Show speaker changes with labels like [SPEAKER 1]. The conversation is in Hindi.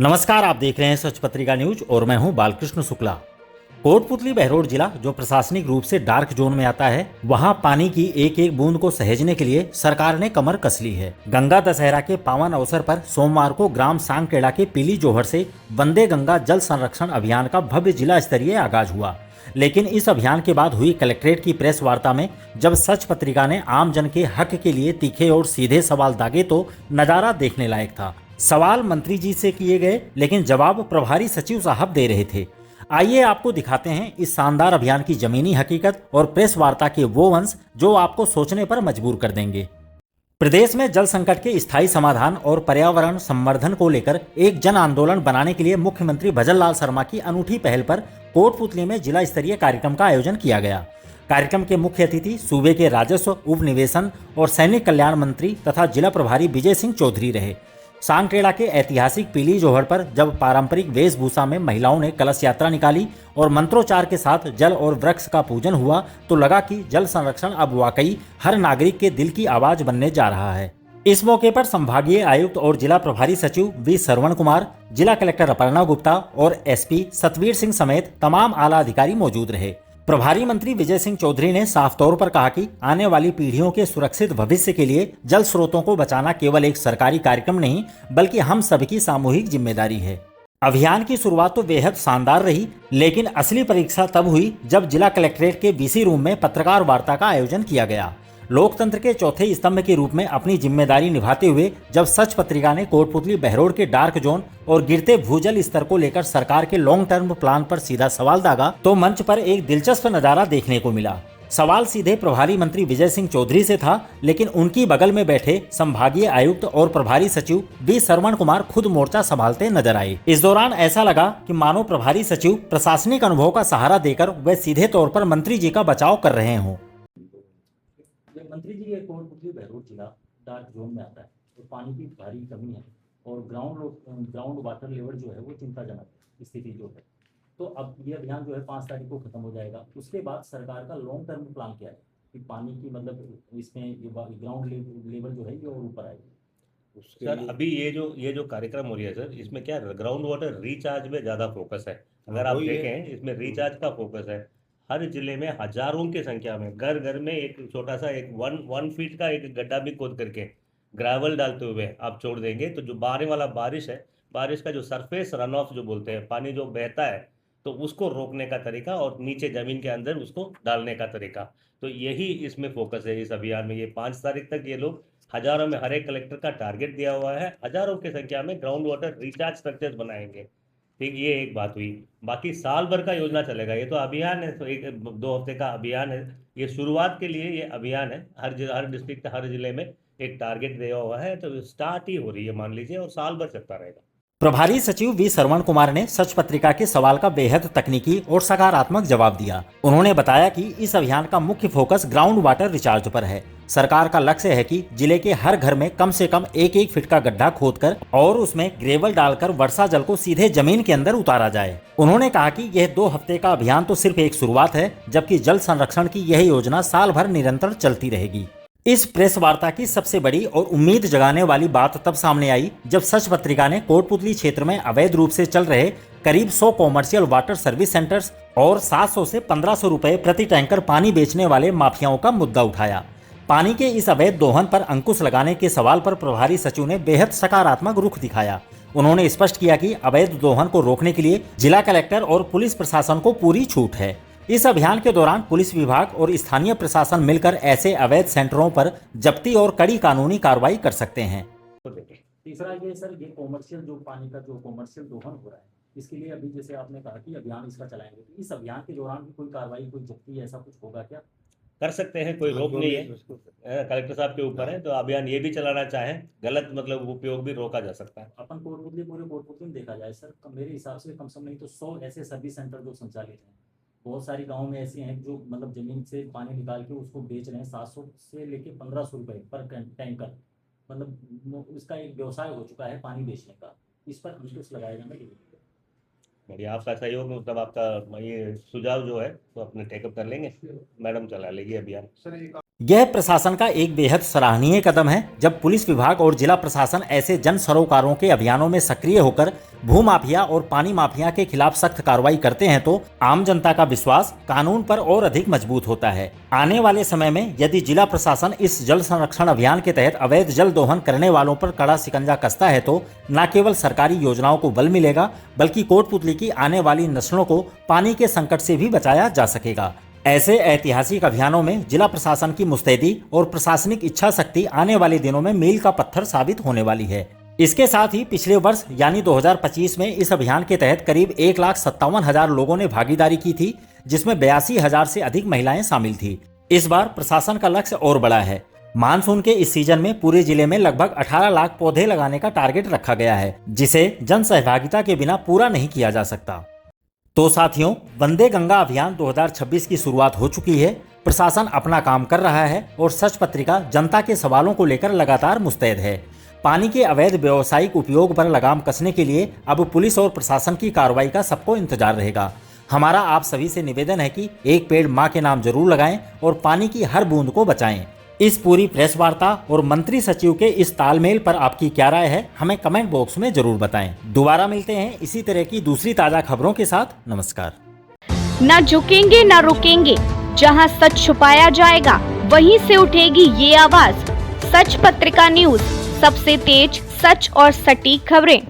[SPEAKER 1] नमस्कार, आप देख रहे हैं सच पत्रिका न्यूज और मैं हूं बालकृष्ण शुक्ला। कोटपुतली बहरोड जिला जो प्रशासनिक रूप से डार्क जोन में आता है, वहां पानी की एक एक बूंद को सहेजने के लिए सरकार ने कमर कस ली है। गंगा दशहरा के पावन अवसर पर सोमवार को ग्राम सांगखेड़ा के पीली जोहर से वंदे गंगा जल संरक्षण अभियान का भव्य जिला स्तरीय आगाज हुआ। लेकिन इस अभियान के बाद हुई कलेक्ट्रेट की प्रेस वार्ता में जब सच पत्रिका ने आम जन के हक के लिए तीखे और सीधे सवाल दागे तो नजारा देखने लायक था। सवाल मंत्री जी से किए गए, लेकिन जवाब प्रभारी सचिव साहब दे रहे थे। आइए आपको दिखाते हैं इस शानदार अभियान की जमीनी हकीकत और प्रेस वार्ता के वो अंश जो आपको सोचने पर मजबूर कर देंगे। प्रदेश में जल संकट के स्थायी समाधान और पर्यावरण संवर्धन को लेकर एक जन आंदोलन बनाने के लिए मुख्यमंत्री भजन लाल शर्मा की अनूठी पहल पर कोटपुतली में जिला स्तरीय कार्यक्रम का आयोजन किया गया। कार्यक्रम के मुख्य अतिथि सूबे के राजस्व, उप निवेशन और सैनिक कल्याण मंत्री तथा जिला प्रभारी विजय सिंह चौधरी रहे। सांगखेड़ा के ऐतिहासिक पीली जोहड़ पर जब पारंपरिक वेशभूषा में महिलाओं ने कलश यात्रा निकाली और मंत्रोच्चार के साथ जल और वृक्ष का पूजन हुआ तो लगा कि जल संरक्षण अब वाकई हर नागरिक के दिल की आवाज बनने जा रहा है। इस मौके पर संभागीय आयुक्त और जिला प्रभारी सचिव वी श्रवण कुमार, जिला कलेक्टर अपर्णा गुप्ता और एसपी सतवीर सिंह समेत तमाम आला अधिकारी मौजूद रहे। प्रभारी मंत्री विजय सिंह चौधरी ने साफ तौर पर कहा कि आने वाली पीढ़ियों के सुरक्षित भविष्य के लिए जल स्रोतों को बचाना केवल एक सरकारी कार्यक्रम नहीं, बल्कि हम सबकी सामूहिक जिम्मेदारी है। अभियान की शुरुआत तो बेहद शानदार रही, लेकिन असली परीक्षा तब हुई जब जिला कलेक्ट्रेट के वीसी रूम में पत्रकार वार्ता का आयोजन किया गया। लोकतंत्र के चौथे स्तंभ के रूप में अपनी जिम्मेदारी निभाते हुए जब सच पत्रिका ने कोटपुतली बहरोड के डार्क जोन और गिरते भूजल स्तर को लेकर सरकार के लॉन्ग टर्म प्लान पर सीधा सवाल दागा तो मंच पर एक दिलचस्प नजारा देखने को मिला। सवाल सीधे प्रभारी मंत्री विजय सिंह चौधरी से था, लेकिन उनकी बगल में बैठे संभागीय आयुक्त और प्रभारी सचिव वी श्रवण कुमार खुद मोर्चा संभालते नजर आए। इस दौरान ऐसा लगा कि मानो प्रभारी सचिव प्रशासनिक अनुभव का सहारा देकर वे सीधे तौर पर मंत्री जी का बचाव कर रहे हों। मंत्री जी, ये कोटपुतली बहरोड जिला डार्क जोन में आता है और पानी की भारी कमी है और ग्राउंड वाटर लेवल जो है वो चिंताजनक स्थिति जो है। तो अब ये अभियान जो है 5 तारीख को खत्म हो जाएगा। उसके बाद सरकार का लॉन्ग टर्म प्लान क्या है कि पानी की मतलब इसमें ग्राउंड लेवल जो है ये और ऊपर आएगी।
[SPEAKER 2] सर अभी ये जो कार्यक्रम हो रही है सर, इसमें क्या ग्राउंड वाटर रिचार्ज में ज़्यादा फोकस है। अगर आप देखें इसमें रिचार्ज का फोकस है। हर जिले में हजारों की संख्या में घर घर में एक छोटा सा एक वन फीट का एक गड्ढा भी खोद करके ग्रेवल डालते हुए आप छोड़ देंगे तो जो बारे वाला बारिश है, बारिश का जो सरफेस रन ऑफ जो बोलते हैं, पानी जो बहता है, तो उसको रोकने का तरीका और नीचे जमीन के अंदर उसको डालने का तरीका, तो यही इसमें फोकस है इस अभियान में। ये 5 तारीख तक ये लोग हजारों में, हर एक कलेक्टर का टारगेट दिया हुआ है, हजारों की संख्या में ग्राउंड वाटर रिचार्ज स्ट्रक्चर्स बनाएंगे। ठीक, ये एक बात हुई। बाकी साल भर का योजना चलेगा। ये तो अभियान है, तो 1-2 हफ्ते का अभियान है। ये शुरुआत के लिए ये अभियान है। हर डिस्ट्रिक्ट, हर जिले में एक टारगेट दिया हुआ है, तो स्टार्ट ही हो रही है मान लीजिए, और साल भर चलता रहेगा।
[SPEAKER 1] प्रभारी सचिव वी श्रवण कुमार ने सच पत्रिका के सवाल का बेहद तकनीकी और सकारात्मक जवाब दिया। उन्होंने बताया कि इस अभियान का मुख्य फोकस ग्राउंड वाटर रिचार्ज पर है। सरकार का लक्ष्य है कि जिले के हर घर में कम से कम 1-1 फीट का गड्ढा खोदकर और उसमें ग्रेवल डालकर वर्षा जल को सीधे जमीन के अंदर उतारा जाए। उन्होंने कहा कि यह 2 हफ्ते का अभियान तो सिर्फ एक शुरुआत है, जबकि जल संरक्षण की यह योजना साल भर निरंतर चलती रहेगी। इस प्रेस वार्ता की सबसे बड़ी और उम्मीद जगाने वाली बात तब सामने आई जब सच पत्रिका ने कोटपुतली क्षेत्र में अवैध रूप से चल रहे करीब 100 कॉमर्शियल वाटर सर्विस सेंटर्स और 700 से 1500 रुपए प्रति टैंकर पानी बेचने वाले माफियाओं का मुद्दा उठाया। पानी के इस अवैध दोहन पर अंकुश लगाने के सवाल पर प्रभारी सचिव ने बेहद सकारात्मक रुख दिखाया। उन्होंने स्पष्ट किया कि अवैध दोहन को रोकने के लिए जिला कलेक्टर और पुलिस प्रशासन को पूरी छूट है। इस अभियान के दौरान पुलिस विभाग और स्थानीय प्रशासन मिलकर ऐसे अवैध सेंटरों पर जब्ती और कड़ी कानूनी कार्रवाई कर सकते हैं। तीसरा ये सर, ये कॉमर्शियल जो पानी का जो कॉमर्शियल दोहन हो रहा है, इसके लिए अभी जैसे आपने कहा कि अभियान इसका चलाएंगे, तो इस अभियान के दौरान भी कोई कार्रवाई, कोई जब्ती ऐसा कुछ होगा क्या?
[SPEAKER 2] कर सकते हैं, कोई रोक नहीं है, कलेक्टर साहब के ऊपर है। तो अभियान ये भी चलाना चाहें, गलत मतलब उपयोग भी रोका जा सकता है।
[SPEAKER 1] अपन कोटपुतली, पूरे कोटपुतली में देखा जाए सर, मेरे हिसाब से कम से कम नहीं तो 100 ऐसे सर्विस सेंटर जो संचालित हैं। बहुत सारी गांव में ऐसे हैं जो मतलब जमीन से पानी निकाल के उसको बेच रहे हैं 700 से लेके 1500 रुपए पर टैंकर। मतलब इसका एक व्यवसाय हो चुका है पानी बेचने का। इस पर अंकुश लगाया जाना चाहिए।
[SPEAKER 2] बढ़िया, आपका सहयोग, मतलब आपका ये सुझाव जो है तो अपने टेकअप कर लेंगे, मैडम चला लेगी अभियान।
[SPEAKER 1] यह प्रशासन का एक बेहद सराहनीय कदम है। जब पुलिस विभाग और जिला प्रशासन ऐसे जन सरोकारों के अभियानों में सक्रिय होकर भूमाफिया और पानी माफिया के खिलाफ सख्त कार्रवाई करते हैं तो आम जनता का विश्वास कानून पर और अधिक मजबूत होता है। आने वाले समय में यदि जिला प्रशासन इस जल संरक्षण अभियान के तहत अवैध जल दोहन करने वालों पर कड़ा शिकंजा कसता है तो न केवल सरकारी योजनाओं को बल मिलेगा, बल्कि कोटपुतली की आने वाली नस्लों को पानी के संकट से भी बचाया जा सकेगा। ऐसे ऐतिहासिक अभियानों में जिला प्रशासन की मुस्तैदी और प्रशासनिक इच्छा शक्ति आने वाले दिनों में मील का पत्थर साबित होने वाली है। इसके साथ ही पिछले वर्ष यानी 2025 में इस अभियान के तहत करीब 1,57,000 लोगों ने भागीदारी की थी, जिसमें 82,000 से अधिक महिलाएं शामिल थी। इस बार प्रशासन का लक्ष्य और बड़ा है। मानसून के इस सीजन में पूरे जिले में लगभग 18 लाख पौधे लगाने का टारगेट रखा गया है, जिसे जन सहभागिता के बिना पूरा नहीं किया जा सकता। तो साथियों, वंदे गंगा अभियान 2026 की शुरुआत हो चुकी है। प्रशासन अपना काम कर रहा है और सच पत्रिका जनता के सवालों को लेकर लगातार मुस्तैद है। पानी के अवैध व्यावसायिक उपयोग पर लगाम कसने के लिए अब पुलिस और प्रशासन की कार्रवाई का सबको इंतजार रहेगा। हमारा आप सभी से निवेदन है कि एक पेड़ मां के नाम जरूर लगाएं और पानी की हर बूंद को बचाएं। इस पूरी प्रेस वार्ता और मंत्री सचिव के इस तालमेल पर आपकी क्या राय है, हमें कमेंट बॉक्स में जरूर बताएं। दोबारा मिलते हैं इसी तरह की दूसरी ताजा खबरों के साथ। नमस्कार।
[SPEAKER 3] न झुकेंगे न रुकेंगे, जहां सच छुपाया जाएगा वहीं से उठेगी ये आवाज। सच पत्रिका न्यूज, सबसे तेज, सच और सटीक खबरें।